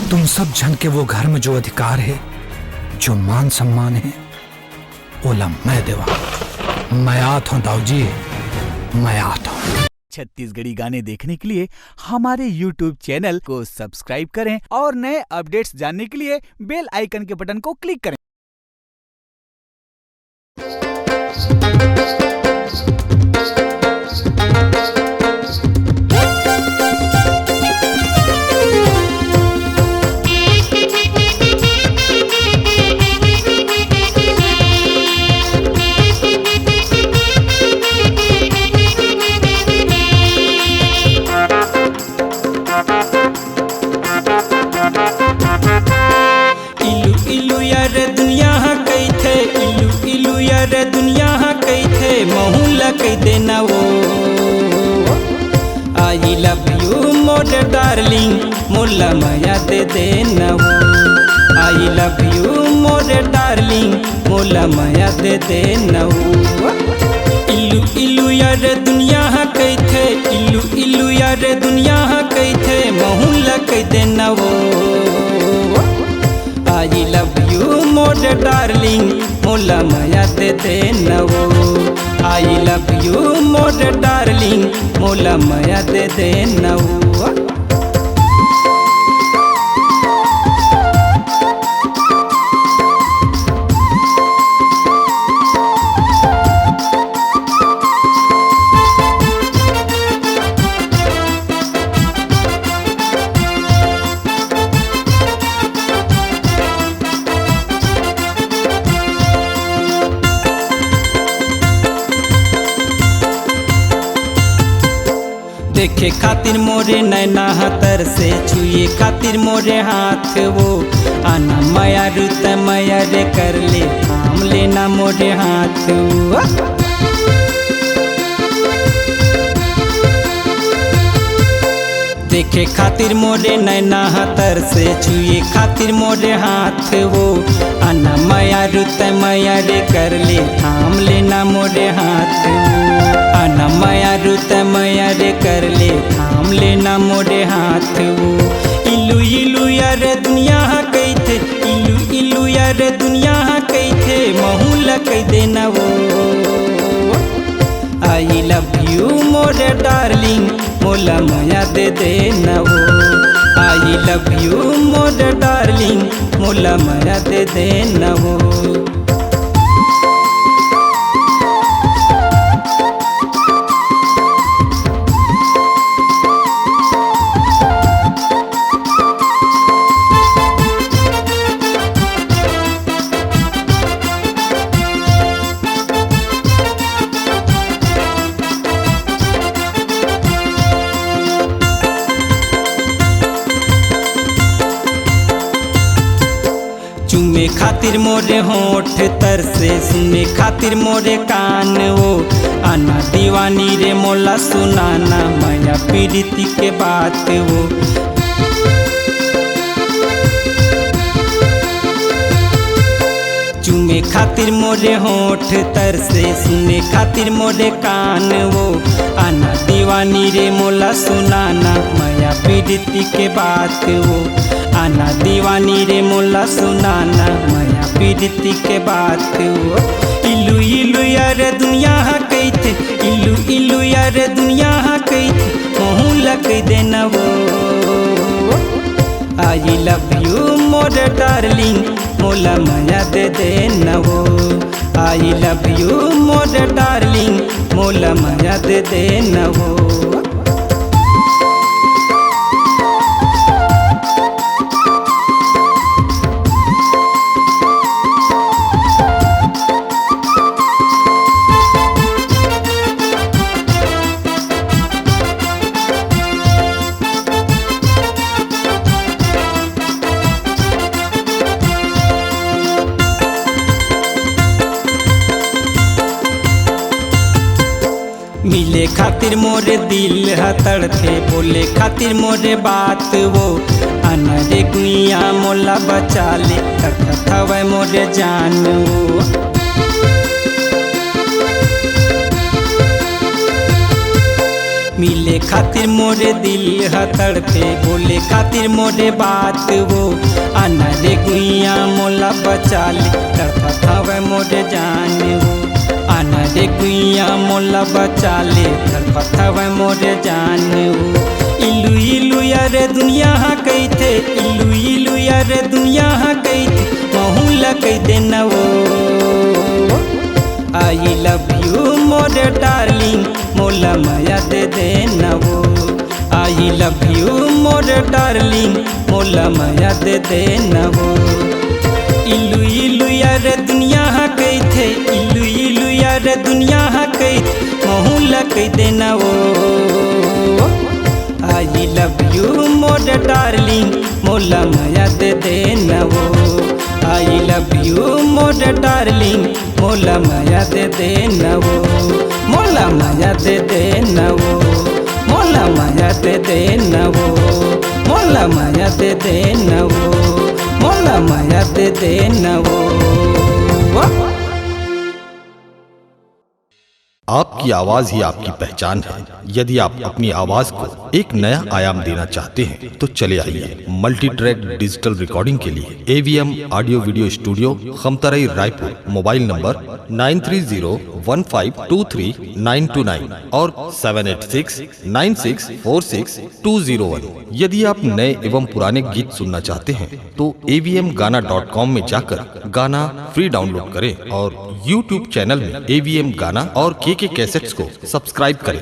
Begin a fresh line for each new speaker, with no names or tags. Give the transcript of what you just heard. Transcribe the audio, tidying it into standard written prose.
तुम सब जन के वो घर में जो अधिकार है, जो मान सम्मान है, ओला मैं देवा। मैं आत हूं दाऊजी, मैं आत हूं।
छत्तीसगढ़ी गाने देखने के लिए हमारे YouTube चैनल को सब्सक्राइब करें और नए अपडेट्स जानने के लिए बेल आइकन के बटन को क्लिक करें।
कह देना वो I love you more darling, मोला माया दे देना वो I love you more darling, मोला माया दे देना वो। इल्लू इल्लू यार दुनिया कहथे, इल्लू इल्लू यार दुनिया कहथे, महुला कह देना वो I love you more darling, मोला माया दे देना वो I love you more darling, मोला माया दे देना वो। देखे खातिर मोरे नैना तर से, छुए खातिर मोरे हाथ वो आना माया रुत माया रे कर ले, थाम लेना मोरे हाथ वो। देखे खातिर मोरे नैना तर से, छुए खातिर मोरे हाथ वो आना माया रुत माया रे कर ले, थाम लेना मोरे हाथ वो आना माया रुत माया रे कर ले, थाम लेना मोरे हाथ वो। इल्लू इल्लू यार दुनिया कहथे, इल्लू इल्लू यार दुनिया कहथे, महुला कह देना वो I love you more darling, मोला माया दे देना वो I love you more darling, मोला माया दे देना वो। चूमे खातिर मोरे होठ तर से, सुने खातिर मोरे कान वो आना दीवानी रे मोला सुनाना, माया पीड़िती के बात वो। चूमे खातिर मोरे होठ तर से, सुने खातिर मोरे कान वो आना दीवानी रे मोला सुनाना, माया पीड़िती के बात वो आना दीवानी रे मोला सुनाना, माया पीड़िती के बात वो। इल्लू इल्लू यार दुनिया कहथे, इल्लू इल्लू यार दुनिया कहथे, महुला कह देना वो I love you more darling, मोला माया दे देना वो I love you more darling, मोला माया दे देना वो। मिले खातिर मोरे दिल तड़थे, बोले खातिर मोरे बात वो आना रे गुइया मोला बचा ले, तड़फत हवे मोरे जान वो। मिले खातिर मोरे दिल ह तड़पे, बोले खातिर मोरे बात वो। आना रे गुइया मोला बचा ले, तड़पत हवे मोरे जान वो। आना रे गुइया मोला बचा ले, तड़पत हवे मोरे जान वो। इलू इलू यार दुनिया कहते, इलू इलू यार दुनिया कहते, महू लकई देना वो। आई लव यू मोरे डार्लिंग, मोला माया दे देना वो। आई लव यू मोरे डार्लिंग, मोला माया दे देना वो। इलू इलू यार दुनिया कहते, इलू इलू यार दुनिया कहते, महू लकई देना वो। आई लव यू मोरे डार्लिंग, मोला माया दे देना वो। आई लव यू मोरे डार्लिंग, मोला माया दे देना वो। मोला माया दे देना वो, मोला माया दे देना वो। मोला माया दे देना वो, मोला माया दे देना वो।
आपकी आवाज ही आपकी पहचान है। यदि आप अपनी आवाज को एक नया आयाम देना चाहते हैं तो चले आइए मल्टी ट्रैक डिजिटल रिकॉर्डिंग के लिए AVM audio video studio, Khamtarai, Raipur. Mobile number 9301523929 और 7869646201। यदि आप नए एवं पुराने गीत सुनना चाहते हैं तो avmgana.com में जाकर गाना फ्री डाउनलोड करें और YouTube चैनल में AVM गाना और KK कैसेट्स को सब्सक्राइब करें।